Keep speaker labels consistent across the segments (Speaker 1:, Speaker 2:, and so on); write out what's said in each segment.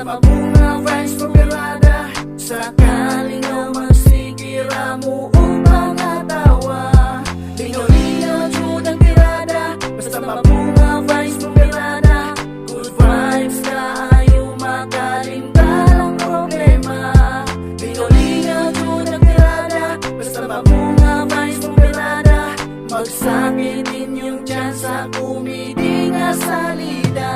Speaker 1: mabunga vibes pabirada. Sakaling ang magsikira mo upang natawa. Lino-lino, jud ang tirada. Basta mabunga vibes pabirada. Good vibes na ayaw makalimtalang problema. Lino-lino, jud ang tirada. Basta mabunga vibes pabirada. Magsakit din yung tsansa, kumidi nga salida.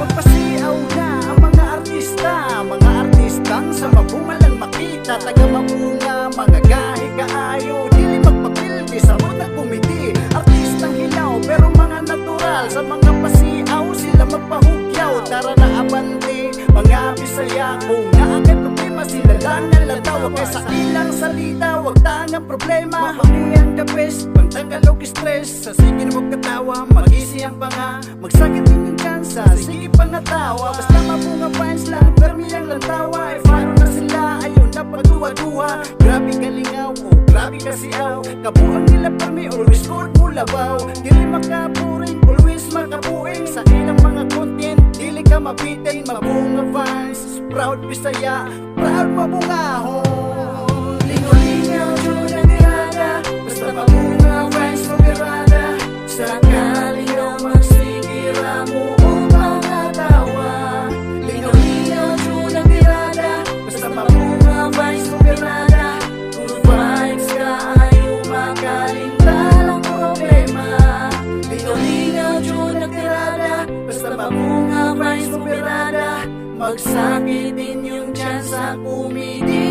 Speaker 2: Pagpasiyaw na ang mga artista, mga artistang sa mabunga lang makita. Taga mabunga, mga gahi kaayo, dili magpapildi sa na kumidi. Artistang hilaw pero mga natural, sa mga pasiyaw sila magpahugyaw. Tara na abante, mga Bisaya, kung naakit problema sila lang nalataw. Kaya sa ilang salita, wag tangang problema. Mabungang the best, pantanggal og stress. Sa sige na magkatawa, mag-isiyang pa nga. Magsakit din yung tsansa, sige pa natawa. Basta mabunga fans lang, permiyang lang tawa. E faro na sila, ayun na pagduwa-duwa. Grabe kalingaw, oh grabe kasiyaw. Kabuang nila permi, always good mulabaw. Dili makapuring, always makapuing. Sa ilang mga content, dili ka mabitin. Mabunga fans, proud Bisaya, proud mabungahon.
Speaker 1: Lingaw-lingaw, jud ang tirada. Basta mabunga vibes pabirada. Sakaling ang magsikira mo upang natawa. Lingaw-lingaw, jud ang tirada. Basta mabunga vibes pabirada. Good vibes ka ayaw makalimtalang problema. Lingaw-lingaw, jud ang tirada. Basta mabunga vibes pabirada. Magsakit din yung tsansa, kumidi